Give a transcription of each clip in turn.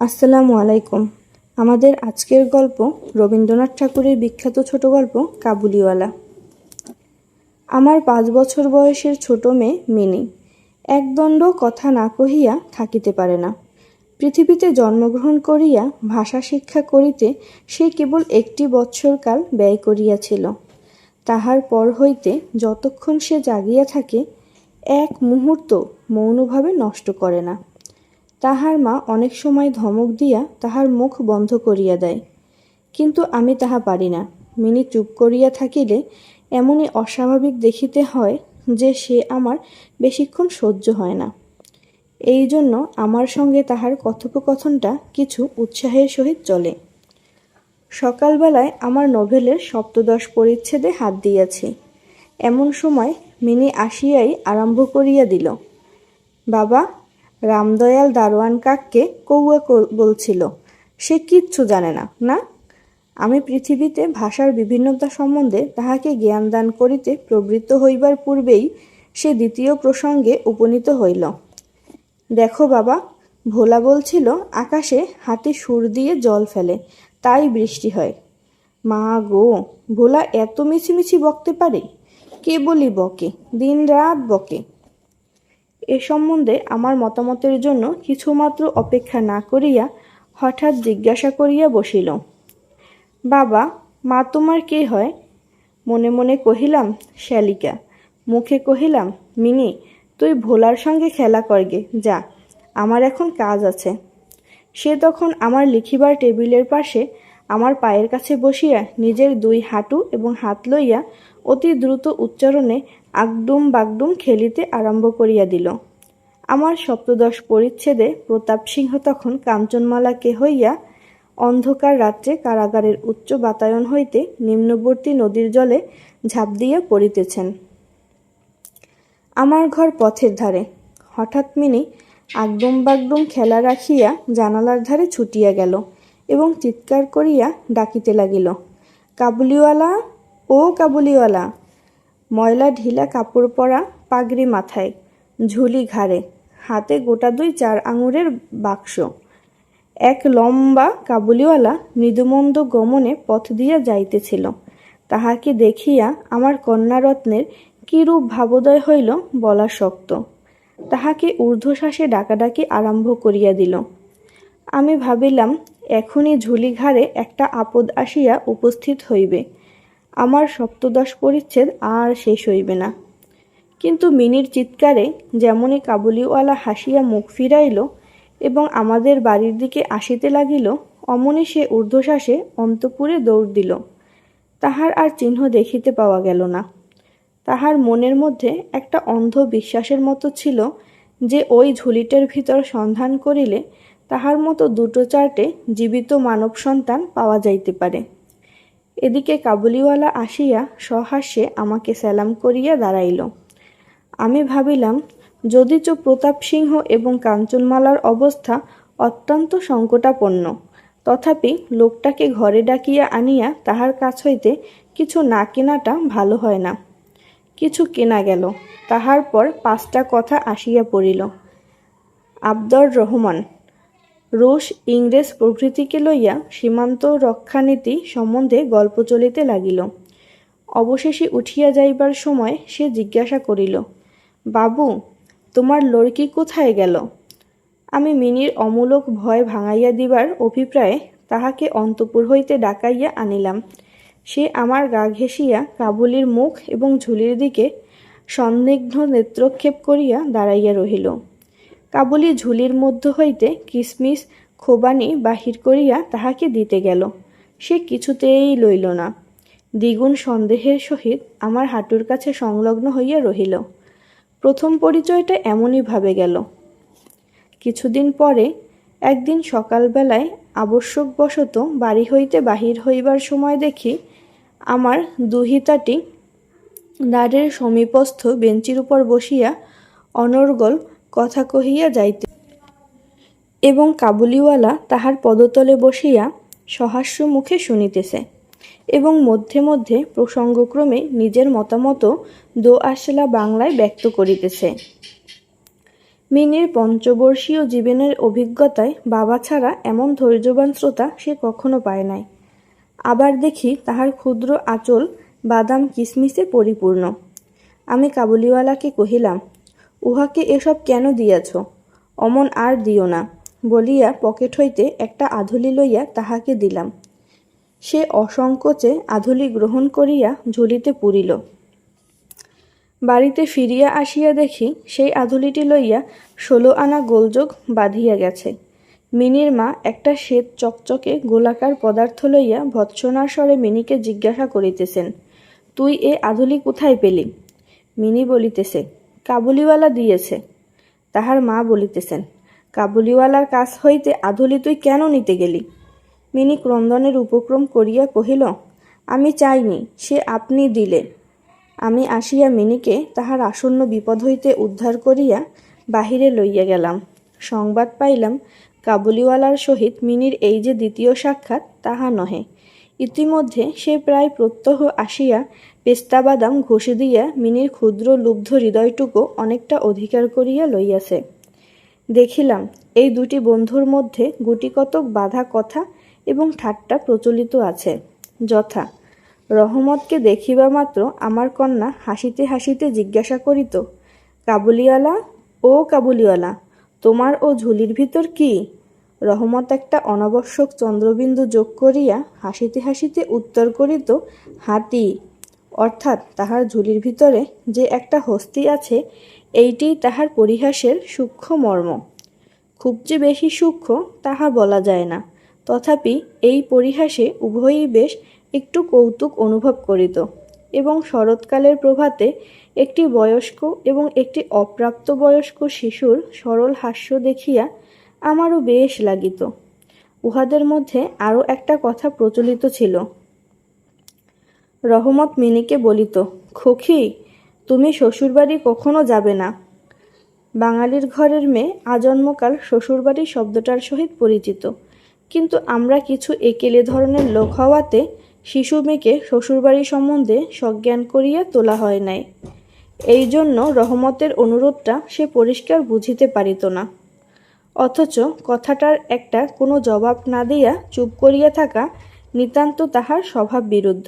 আসসালামু আলাইকুম। আমাদের আজকের গল্প রবীন্দ্রনাথ ঠাকুরের বিখ্যাত ছোট গল্প কাবুলিওয়ালা। আমার ৫ বছর বয়সের ছোট মেয়ে মিনি একদণ্ড কথা না কহিয়া থাকিতে পারে না। পৃথিবীতে জন্মগ্রহণ করিয়া ভাষা শিক্ষা করিতে সে কেবল ১টি বৎসরকাল ব্যয় করিয়াছিল। তাহার পর হইতে যতক্ষণ সে জাগিয়া থাকে এক মুহূর্ত মৌনভাবে নষ্ট করে না। তাহার মা অনেক সময় ধমক দিয়া তাহার মুখ বন্ধ করিয়া দেয়, কিন্তু আমি তাহা পারি না। মিনি চুপ করিয়া থাকিলে এমনই অস্বাভাবিক দেখিতে হয় যে সে আমার বেশিক্ষণ সহ্য হয় না। এই জন্য আমার সঙ্গে তাহার কথোপকথনটা কিছু উৎসাহের সহিত চলে। সকালবেলায় আমার নোভেলের সপ্তদশ পরিচ্ছেদে হাত দিয়াছি, এমন সময় মিনি আসিয়াই আরম্ভ করিয়া দিল, বাবা, রামদয়াল দারোয়ান কাককে কৌয়া বলছিল, সে কিচ্ছু জানে না। না, আমি পৃথিবীতে ভাষার বিভিন্নতা সম্বন্ধে তাহাকে জ্ঞান দান করিতে প্রবৃত্ত হইবার পূর্বেই সে দ্বিতীয় প্রসঙ্গে উপনীত হইল। দেখো বাবা, ভোলা বলছিল আকাশে হাতি সুর দিয়ে জল ফেলে, তাই বৃষ্টি হয়। মা গো, ভোলা এত মিছিমিছি বকতে পারে? কেবলই বকে, দিন রাত বকে। এ সম্বন্ধে আমার মতামতের জন্য কিছুমাত্র অপেক্ষা না করিয়া হঠাৎ জিজ্ঞাসা করিয়া বসিল, বাবা, মা তোমার কে হয়? মনে মনে কহিলাম, শ্যালিকা। মুখে কহিলাম, মিনি, তুই ভোলার সঙ্গে খেলা করগে, যা, আমার এখন কাজ আছে। সে তখন আমার লিখিবার টেবিলের পাশে আমার পায়ের কাছে বসিয়া নিজের ২ হাঁটু এবং হাত লইয়া অতি দ্রুত উচ্চারণে আগডুম বাগডুম খেলিতে আরম্ভ করিয়া দিল। আমার সপ্তদশ পরিচ্ছেদে প্রতাপ সিংহ তখন কাঞ্চনমালাকে হইয়া অন্ধকার রাত্রে কারাগারের উচ্চ বাতায়ন হইতে নিম্নবর্তী নদীর জলে ঝাঁপ দিয়া পড়িতেছেন। আমার ঘর পথের ধারে। হঠাৎ মিনি আগডুম বাগডুম খেলা রাখিয়া জানালার ধারে ছুটিয়া গেল এবং চিৎকার করিয়া ডাকিতে লাগিল, কাবুলিওয়ালা, ও কাবুলিওয়ালা! ময়লা ঢিলা কাপড় পরা, পাগড়ি মাথায়, ঝুলি ঘাড়ে, হাতে গোটা ২ ৪ আঙুরের বাক্স। এক লম্বা কাবুলিওয়ালা মৃদুমন্দ গমনে পথ দিয়া যাইতেছিল। তাহাকে দেখিয়া আমার কন্যারত্নের কিরূপ ভাবোদয় হইল বলা শক্ত। তাহাকে ঊর্ধ্বশ্বাসে ডাকাডাকি আরম্ভ করিয়া দিল। আমি ভাবিলাম এখনই ঝুলি ঘাড়ে একটা আপদ আসিয়া উপস্থিত হইবে, আমার সপ্তদশ পরিচ্ছেদ আর শেষ হইবে না। কিন্তু মিনির চিৎকারে যেমনই কাবুলিওয়ালা হাসিয়া মুখ ফিরাইল এবং আমাদের বাড়ির দিকে আসিতে লাগিল, অমনি সে ঊর্ধ্বশ্বাসে অন্তঃপুরে দৌড় দিল। তাহার আর চিহ্ন দেখিতে পাওয়া গেল না। তাহার মনের মধ্যে একটা অন্ধ বিশ্বাসের মতো ছিল যে ওই ঝুলিটার ভিতর সন্ধান করিলে তাহার মতো ২-৪টে জীবিত মানব সন্তান পাওয়া যাইতে পারে। এদিকে কাবুলিওয়ালা আসিয়া সহাস্যে আমাকে সেলাম করিয়া দাঁড়াইল। আমি ভাবিলাম, যদিচ প্রতাপ সিংহ এবং কাঞ্চনমালার অবস্থা অত্যন্ত সংকটাপন্ন, তথাপি লোকটাকে ঘরে ডাকিয়া আনিয়া তাহার কাছ হইতে কিছু না কেনাটা ভালো হয় না। কিছু কেনা গেল। তাহার পর ৫টা কথা আসিয়া পড়িল। আবদর রহমান, রুশ, ইংরেজ প্রভৃতিকে লইয়া সীমান্ত রক্ষানীতি সম্বন্ধে গল্প চলিতে লাগিল। অবশেষে উঠিয়া যাইবার সময় সে জিজ্ঞাসা করিল, বাবু, তোমার লড়কি কোথায় গেল? আমি মিনির অমূলক ভয় ভাঙাইয়া দিবার অভিপ্রায়ে তাহাকে অন্তঃপুর হইতে ডাকাইয়া আনিলাম। সে আমার গা ঘেঁষিয়া কাবুলির মুখ এবং ঝুলির দিকে সন্দিগ্ধ নেত্রক্ষেপ করিয়া দাঁড়াইয়া রহিল। কাবুলি ঝুলির মধ্য হইতে কিসমিস খোবানি বাহির করিয়া তাহাকে দিতে গেল। সে কিছুতেই লইল না। দ্বিগুণ সন্দেহের সহিত আমার হাঁটুর কাছে সংলগ্ন হইয়া রহিল। প্রথম পরিচয়টা এমনই ভাবে গেল। কিছুদিন পরে একদিন সকালবেলায় আবশ্যকবশত বাড়ি হইতে বাহির হইবার সময় দেখি আমার দুহিতাটি দ্বারের সমীপস্থ বেঞ্চির উপর বসিয়া অনর্গল কথা কহিয়া যাইতে এবং কাবুলিওয়ালা তাহার পদতলে বসিয়া সহাস্য মুখে শুনিতেছে এবং মধ্যে মধ্যে প্রসঙ্গক্রমে নিজের মতামত দোআঁশলা বাংলায় ব্যক্ত করিতেছে। মিনির পঞ্চবর্ষীয় জীবনের অভিজ্ঞতায় বাবা ছাড়া এমন ধৈর্যবান শ্রোতা সে কখনো পায় নাই। আবার দেখি তাহার ক্ষুদ্র আঁচল বাদাম কিশমিশে পরিপূর্ণ। আমি কাবুলিওয়ালাকে কহিলাম, উহাকে এসব কেন দিয়াছ? অমন আর দিও না বলিয়া পকেট হইতে একটা আধুলি লইয়া তাহাকে দিলাম। সে অসংকোচে আধুলি গ্রহণ করিয়া ঝুলিতে পুরিল। বাড়িতে ফিরিয়া আসিয়া দেখি সেই আধুলিটি লইয়া 16 আনা গোলযোগ বাঁধিয়া গেছে। মিনির মা একটা শ্বেত চকচকে গোলাকার পদার্থ লইয়া ভৎসনার স্বরে মিনিকে জিজ্ঞাসা করিতেছেন, তুই এ আধুলি কোথায় পেলি? মিনি বলিতেছে, কাবুলিওয়ালা দিয়েছে। তাহার মা বলিতেছেন, কাবুলিওয়ালার কাছ হইতে আধুলি তুই কেন নিতে গেলি? মিনি ক্রন্দনের উপক্রম করিয়া কহিল, আমি চাইনি, সে আপনি দিলে। আমি আসিয়া মিনিকে তাহার আসন্ন বিপদ হইতে উদ্ধার করিয়া বাহিরে লইয়া গেলাম। সংবাদ পাইলাম কাবুলিওয়ালার সহিত মিনির এই যে দ্বিতীয় সাক্ষাৎ তাহা নহে। ইতিমধ্যে সে প্রায় প্রত্যহ আসিয়া পেস্তা বাদাম ঘষে দিয়া মিনির ক্ষুদ্র লুব্ধ হৃদয়টুকু অনেকটা অধিকার করিয়া লইয়াছে। দেখিলাম এই দুটি বন্ধুর মধ্যে গুটিকতক বাঁধা কথা এবং ঠাট্টা প্রচলিত আছে, যথা, রহমতকে দেখিবা মাত্র আমার কন্যা হাসিতে হাসিতে জিজ্ঞাসা করিত, কাবুলিওয়ালা, ও কাবুলিওয়ালা, তোমার ও ঝুলির ভিতর কি? রহমত একটা অনাবশ্যক চন্দ্রবিন্দু যোগ করিয়া হাসিতে হাসিতে উত্তর করিত, হাতি, অর্থাৎ তাহার ঝুলির ভিতরে যে একটা হস্তি আছে, এইটিই তাহার পরিহাসের সূক্ষ্ম মর্ম। খুব যে বেশি সূক্ষ্ম তাহা বলা যায় না, তথাপি এই পরিহাসে উভয়ই বেশ একটু কৌতুক অনুভব করিত এবং শরৎকালের প্রভাতে একটি বয়স্ক এবং একটি অপ্রাপ্তবয়স্ক শিশুর সরল হাস্য দেখিয়া আমারও বেশ লাগিত। উহাদের মধ্যে আরও একটা কথা প্রচলিত ছিল। রহমত মিনিকে বলিত, খোকি, তুমি শ্বশুরবাড়ি কখনো যাবে না। বাঙালির ঘরের মেয়ে আজন্মকাল শ্বশুরবাড়ি শব্দটার সহিত পরিচিত, কিন্তু আমরা কিছু একেলে ধরনের লোক হওয়াতে শিশু মেয়েকে শ্বশুরবাড়ি সম্বন্ধে সজ্ঞান করিয়া তোলা হয় নাই। এই জন্য রহমতের অনুরোধটা সে পরিষ্কার বুঝিতে পারিত না, অথচ কথাটার একটা কোনো জবাব না দিয়া চুপ করিয়া থাকা নিতান্ত তাহার স্বভাব বিরুদ্ধ।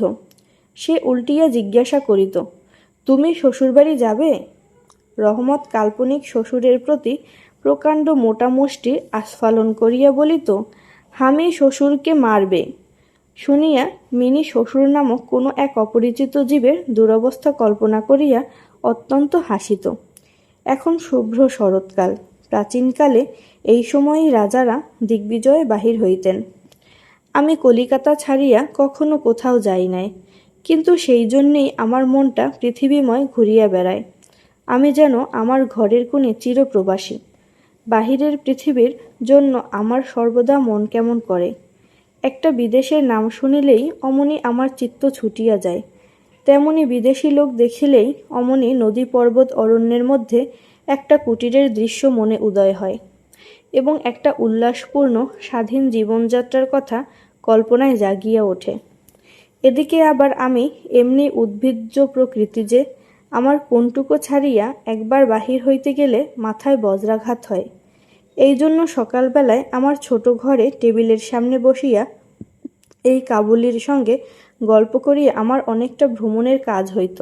সে উল্টিয়া জিজ্ঞাসা করিত, তুমি শ্বশুরবাড়ি যাবে? রহমত কাল্পনিক শ্বশুরের প্রতি প্রকাণ্ড মোটা মুষ্টি আস্ফালন করিয়া বলিত, হামি শ্বশুরকে মারবে। শুনিয়া মিনি শ্বশুর নামক কোনো এক অপরিচিত জীবের দুরবস্থা কল্পনা করিয়া অত্যন্ত হাসিত। এখন শুভ্র শরৎকাল। প্রাচীনকালে এই সময়েই রাজারা দিগ্বিজয়ে বাহির হইতেন। আমি কলিকাতা ছাড়িয়া কখনো কোথাও যাই নাই, কিন্তু সেই জন্যেই আমার মনটা পৃথিবীময় ঘুরিয়া বেড়ায়। আমি যেন আমার ঘরের কোণে চিরপ্রবাসী। বাহিরের পৃথিবীর জন্য আমার সর্বদা মন কেমন করে। একটা বিদেশের নাম শুনিলেই অমনি আমার চিত্ত ছুটিয়া যায়, তেমনি বিদেশি লোক দেখিলেই অমনি নদী পর্বত অরণ্যের মধ্যে একটা কুটিরের দৃশ্য মনে উদয় হয় এবং একটা উল্লাসপূর্ণ স্বাধীন জীবনযাত্রার কথা কল্পনায় জাগিয়া ওঠে। এদিকে আবার আমি এমনি উদ্ভিজ্জ প্রকৃতি যে আমার কোনটুকু ছাড়িয়া একবার বাহির হইতে গেলে মাথায় বজ্রাঘাত হয়। এই জন্য সকালবেলায় আমার ছোট ঘরে টেবিলের সামনে বসিয়া এই কাবুলির সঙ্গে গল্প করিয়া আমার অনেকটা ভ্রমণের কাজ হইত।